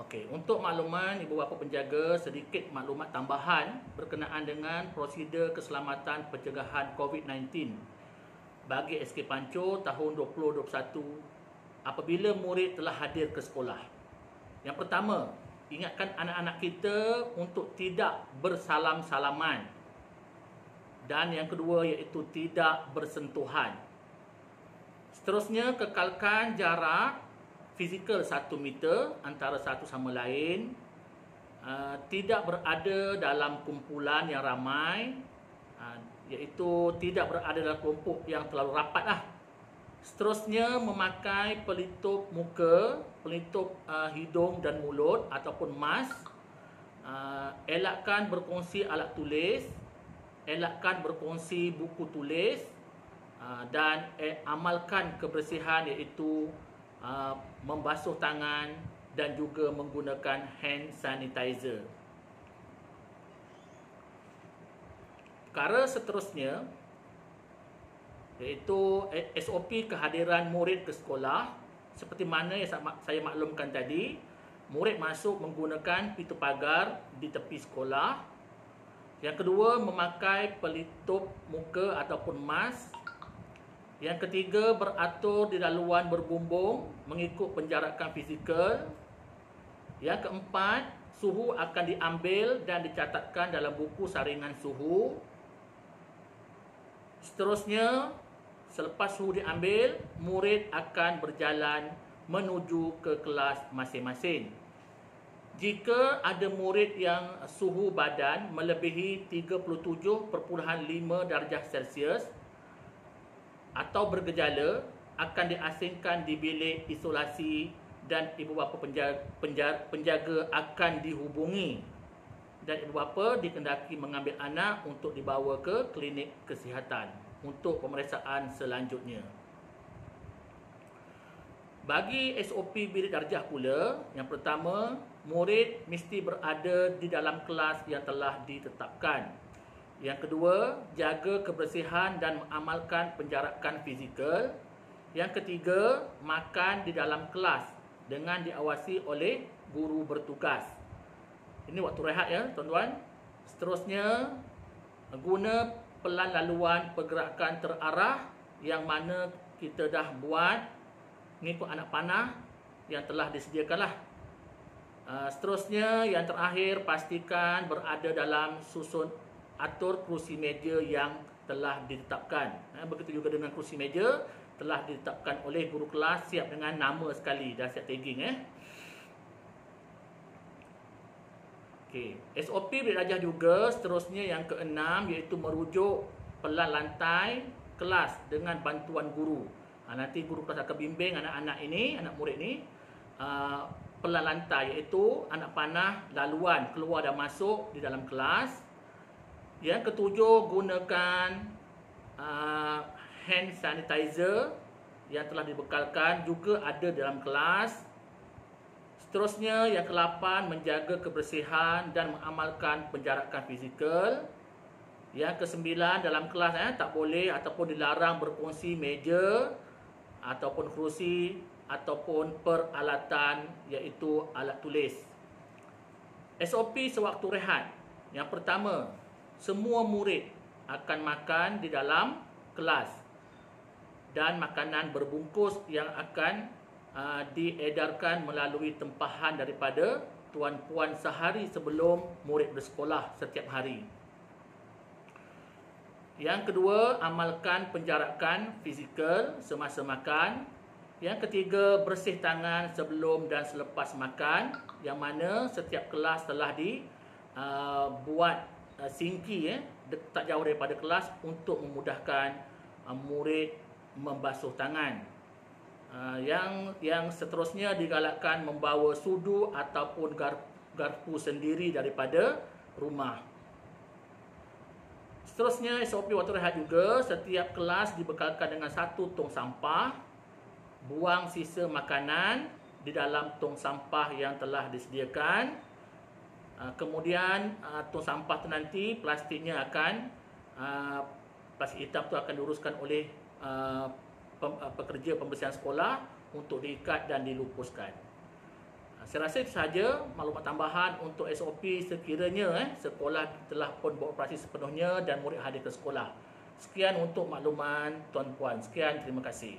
Okey, untuk makluman ibu bapa penjaga, sedikit maklumat tambahan berkenaan dengan prosedur keselamatan pencegahan COVID-19 bagi SK Pancur tahun 2021 apabila murid telah hadir ke sekolah. Yang pertama, ingatkan anak-anak kita untuk tidak bersalam-salaman. Dan yang kedua iaitu tidak bersentuhan. Seterusnya, kekalkan jarak fizikal 1 meter antara satu sama lain, tidak berada dalam kumpulan yang ramai, iaitu tidak berada dalam kelompok yang terlalu rapat lah. Seterusnya, memakai pelitup muka, pelitup hidung dan mulut ataupun mask. Elakkan berkongsi alat tulis, elakkan berkongsi buku tulis, dan amalkan kebersihan iaitu membasuh tangan dan juga menggunakan hand sanitizer. Perkara seterusnya iaitu SOP kehadiran murid ke sekolah. Seperti mana yang saya maklumkan tadi, murid masuk menggunakan pintu pagar di tepi sekolah. Yang kedua, memakai pelitup muka ataupun mask. Yang ketiga, beratur di laluan berbumbung mengikut penjarakan fizikal. Yang keempat, suhu akan diambil dan dicatatkan dalam buku saringan suhu. Seterusnya, selepas suhu diambil, murid akan berjalan menuju ke kelas masing-masing. Jika ada murid yang suhu badan melebihi 37.5 darjah Celsius atau bergejala, akan diasingkan di bilik isolasi dan ibu bapa penjaga akan dihubungi, dan ibu bapa dikendaki mengambil anak untuk dibawa ke klinik kesihatan untuk pemeriksaan selanjutnya. Bagi SOP bilik darjah pula, yang pertama, murid mesti berada di dalam kelas yang telah ditetapkan. Yang kedua, jaga kebersihan dan mengamalkan penjarakan fizikal. Yang ketiga, makan di dalam kelas dengan diawasi oleh guru bertugas. Ini waktu rehat ya, tuan-tuan. Seterusnya, guna pelan laluan pergerakan terarah yang mana kita dah buat mengikut anak panah yang telah disediakanlah. Seterusnya, yang terakhir, pastikan berada dalam susun atur kerusi meja yang telah ditetapkan. Begitu juga dengan kerusi meja telah ditetapkan oleh guru kelas, siap dengan nama sekali, dah siap tagging. Okey, SOP bilik darjah juga. Seterusnya yang keenam iaitu merujuk pelan lantai kelas dengan bantuan guru. Nanti guru kelas akan bimbing anak-anak ini, anak murid ni, pelan lantai iaitu anak panah laluan keluar dan masuk di dalam kelas. Yang ketujuh, gunakan hand sanitizer yang telah dibekalkan juga ada dalam kelas. Seterusnya, yang ke-8, menjaga kebersihan dan mengamalkan penjarakan fizikal. Yang ke-9, dalam kelas tak boleh ataupun dilarang berkongsi meja ataupun kerusi ataupun peralatan iaitu alat tulis. SOP sewaktu rehat. Yang pertama, semua murid akan makan di dalam kelas dan makanan berbungkus yang akan diedarkan melalui tempahan daripada tuan-puan sehari sebelum murid bersekolah setiap hari. Yang kedua, amalkan penjarakan fizikal semasa makan. Yang ketiga, bersih tangan sebelum dan selepas makan, yang mana setiap kelas telah dibuat sinki tak jauh daripada kelas untuk memudahkan murid membasuh tangan. Yang seterusnya, digalakkan membawa sudu ataupun garpu sendiri daripada rumah. Seterusnya, SOP waktu rehat juga. Setiap kelas dibekalkan dengan satu tong sampah. Buang sisa makanan di dalam tong sampah yang telah disediakan. Kemudian tong sampah tu nanti plastiknya akan plastik hitam tu akan diuruskan oleh pekerja pembersihan sekolah untuk diikat dan dilupuskan. Saya rasa itu sahaja maklumat tambahan untuk SOP sekiranya sekolah telah pun beroperasi sepenuhnya dan murid hadir ke sekolah. Sekian untuk makluman tuan-puan. Sekian, terima kasih.